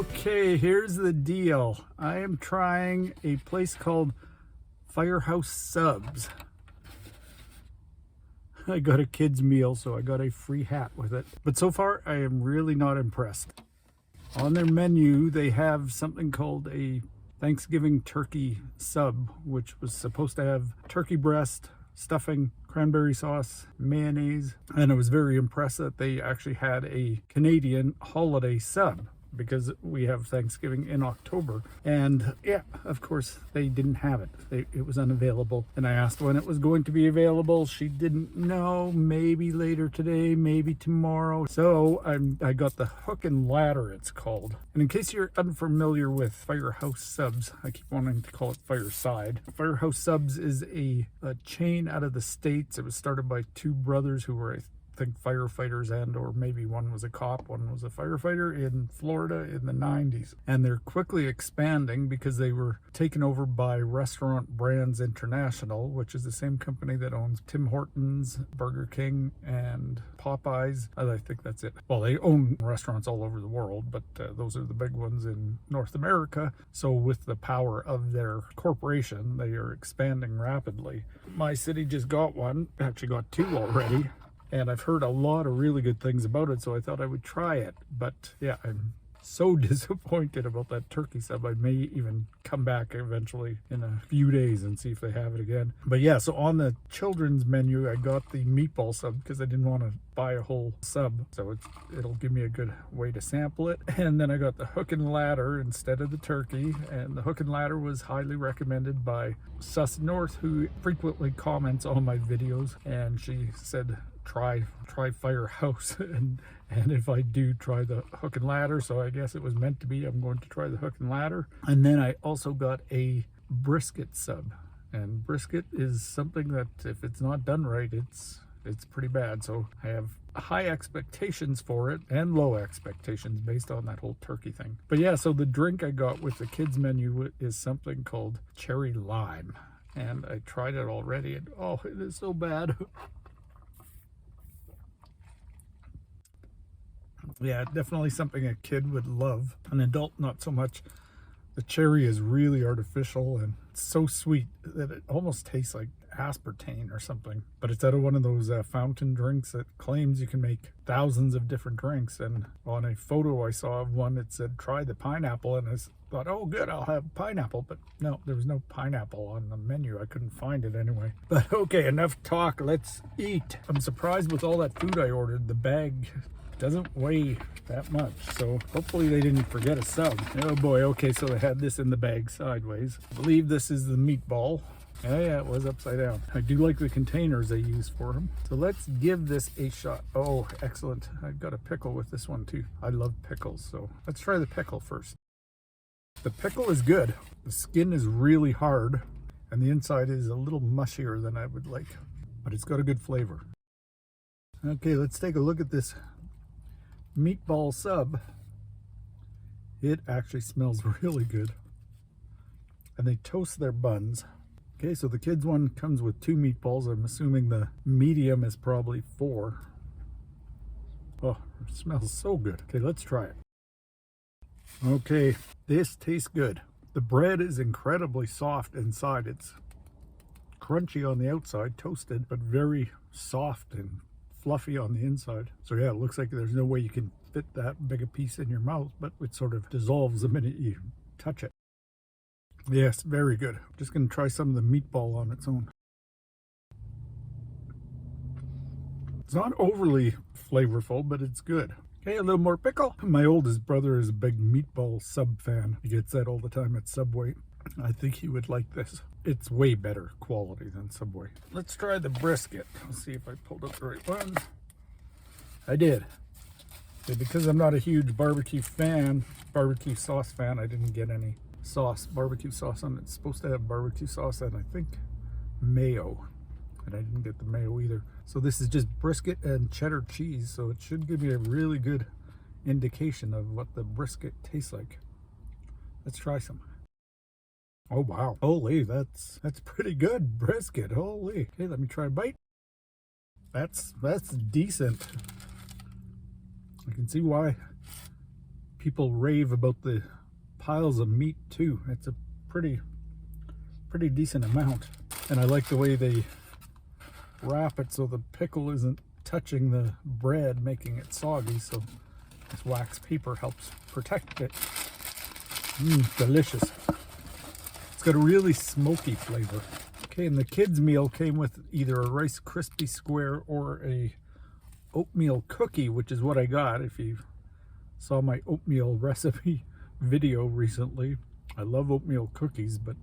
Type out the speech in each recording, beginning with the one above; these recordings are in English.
Okay, here's the deal. I am trying a place called Firehouse Subs. I got a kid's meal, so I got a free hat with it. But so far, I am really not impressed. On their menu, they have something called a Thanksgiving turkey sub, which was supposed to have turkey breast, stuffing, cranberry sauce, mayonnaise, and I was very impressed that they actually had a Canadian holiday sub, because we have Thanksgiving in October. And yeah, of course, they didn't have it. It was unavailable. And I asked when it was going to be available. She didn't know. Maybe later today, maybe tomorrow. So I got the hook and ladder, it's called. And in case you're unfamiliar with Firehouse Subs, I keep wanting to call it Fireside. Firehouse Subs is a chain out of the States. It was started by two brothers who were, I think, firefighters, and or maybe one was a cop, one was a firefighter, in Florida in the 90s. And they're quickly expanding because they were taken over by Restaurant Brands International, which is the same company that owns Tim Hortons, Burger King, and Popeyes. I think that's it. Well, they own restaurants all over the world, but those are the big ones in North America. So with the power of their corporation, they are expanding rapidly. My city just got one, actually got two already. And I've heard a lot of really good things about it, so I thought I would try it. But yeah, I'm so disappointed about that turkey sub. I may even come back eventually in a few days and see if they have it again. But yeah, so on the children's menu, I got the meatball sub because I didn't want to buy a whole sub. So it'll give me a good way to sample it. And then I got the hook and ladder instead of the turkey. And the hook and ladder was highly recommended by Sus North, who frequently comments on my videos. And she said, try Firehouse, and if I do, try the hook and ladder. So I guess it was meant to be. I'm going to try the hook and ladder. And then I also got a brisket sub, and brisket is something that if it's not done right, it's pretty bad. So I have high expectations for it and low expectations based on that whole turkey thing. But yeah, so the drink I got with the kids menu is something called cherry lime, and I tried it already, and oh, it is so bad. Yeah, definitely something a kid would love. An adult, not so much. The cherry is really artificial and it's so sweet that it almost tastes like aspartame or something. But it's out of one of those fountain drinks that claims you can make thousands of different drinks. And on a photo I saw of one, it said, try the pineapple. And I thought, oh good, I'll have pineapple. But no, there was no pineapple on the menu. I couldn't find it anyway. But okay, enough talk. Let's eat. I'm surprised with all that food I ordered. The bag doesn't weigh that much, so hopefully they didn't forget a sub. Oh boy, okay, so they had this in the bag sideways. I believe this is the meatball. Oh yeah, it was upside down. I do like the containers they use for them. So let's give this a shot. Oh, excellent. I got a pickle with this one too. I love pickles, so let's try the pickle first. The pickle is good. The skin is really hard, and the inside is a little mushier than I would like, but it's got a good flavor. Okay, let's take a look at this meatball sub. It actually smells really good, and they toast their buns. Okay, so the kids one comes with 2 meatballs. I'm assuming the medium is probably 4. Oh, it smells so good. Okay, let's try it. Okay, this tastes good. The bread is incredibly soft inside. It's crunchy on the outside, toasted, but very soft and fluffy on the inside. So yeah, it looks like there's no way you can fit that big a piece in your mouth, but it sort of dissolves the minute you touch it. Yes, very good. I'm just going to try some of the meatball on its own. It's not overly flavorful, but it's good. Okay, a little more pickle. My oldest brother is a big meatball sub fan. He gets that all the time at Subway. I think he would like this. It's way better quality than Subway. Let's try the brisket. Let's see if I pulled up the right one. I did. Okay, because I'm not a huge barbecue sauce fan, I didn't get any barbecue sauce on it. It's supposed to have barbecue sauce and I think mayo, and I didn't get the mayo either. So this is just brisket and cheddar cheese, so it should give me a really good indication of what the brisket tastes like. Let's try some. Oh wow, holy, that's pretty good brisket. Holy. Okay, let me try a bite. That's decent. I can see why People rave about the piles of meat too. It's a pretty decent amount. And I like the way they wrap it so the pickle isn't touching the bread, making it soggy, so this wax paper helps protect it. Delicious. It's got a really smoky flavor. Okay, and the kids' meal came with either a Rice Krispie square or a oatmeal cookie, which is what I got. If you saw my oatmeal recipe video recently, I love oatmeal cookies, but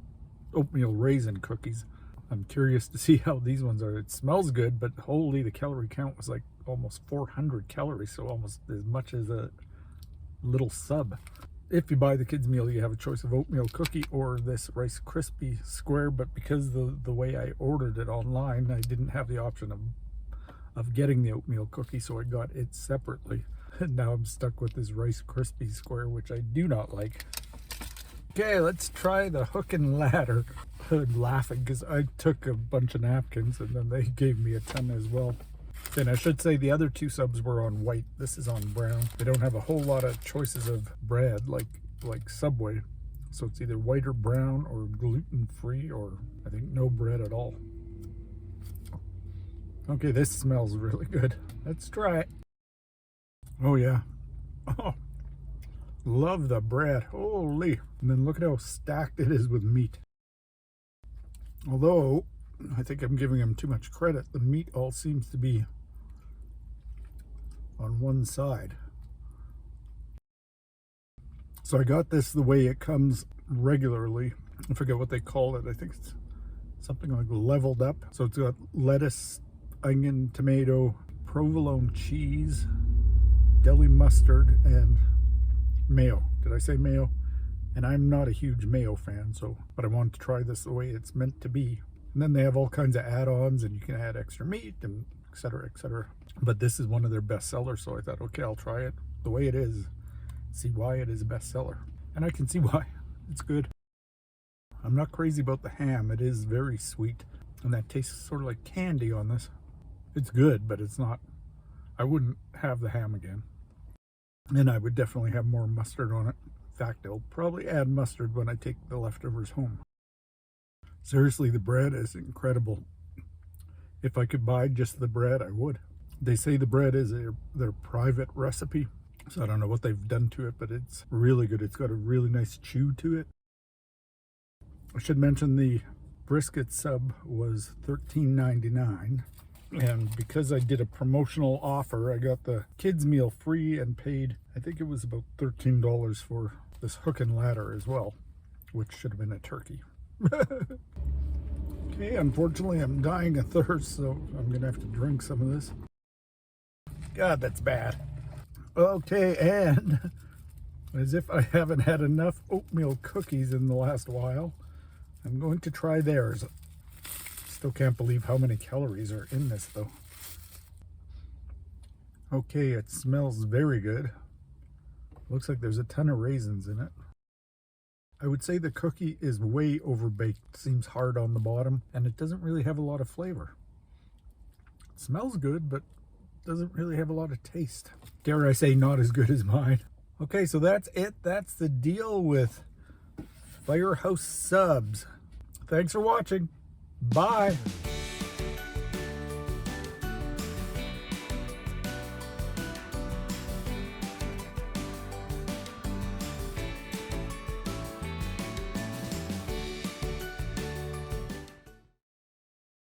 oatmeal raisin cookies. I'm curious to see how these ones are. It smells good, but holy, the calorie count was like almost 400 calories, so almost as much as a little sub. If you buy the kids meal, you have a choice of oatmeal cookie or this Rice Krispie square, but because the way I ordered it online, I didn't have the option of getting the oatmeal cookie, so I got it separately. And now I'm stuck with this Rice Krispie square, which I do not like. Okay, let's try the hook and ladder. I'm laughing because I took a bunch of napkins and then they gave me a ton as well. And I should say the other two subs were on white. This is on brown. They don't have a whole lot of choices of bread like Subway. So it's either white or brown or gluten-free or I think no bread at all. Okay, this smells really good. Let's try it. Oh yeah. Oh, love the bread. Holy. And then look at how stacked it is with meat. Although, I think I'm giving them too much credit. The meat all seems to be on one side. So I got this the way it comes regularly. I forget what they call it. I think it's something like leveled up. So it's got lettuce, onion, tomato, provolone cheese, deli mustard, and mayo. Did I say mayo? And I'm not a huge mayo fan, but I wanted to try this the way it's meant to be. And then they have all kinds of add-ons, and you can add extra meat and etc., etc. But this is one of their best sellers, so I thought, okay, I'll try it the way it is, see why it is a bestseller. And I can see why. It's good. I'm not crazy about the ham. It is very sweet, and that tastes sort of like candy on this. It's good, but it's not, I wouldn't have the ham again. And I would definitely have more mustard on it. In fact, I'll probably add mustard when I take the leftovers home. Seriously, the bread is incredible. If I could buy just the bread, I would. They say the bread is their private recipe, so I don't know what they've done to it, but it's really good. It's got a really nice chew to it. I should mention the brisket sub was $13.99. And because I did a promotional offer, I got the kids meal free and paid, I think it was about $13 for this hook and ladder as well, which should have been a turkey. Okay, unfortunately I'm dying of thirst, so I'm gonna have to drink some of this. God, that's bad. Okay, and as if I haven't had enough oatmeal cookies in the last while, I'm going to try theirs. Still can't believe how many calories are in this though. Okay, it smells very good. Looks like there's a ton of raisins in it. I would say the cookie is way overbaked. It seems hard on the bottom, and it doesn't really have a lot of flavor. It smells good, but doesn't really have a lot of taste. Dare I say, not as good as mine. Okay, so that's it. That's the deal with Firehouse Subs. Thanks for watching. Bye.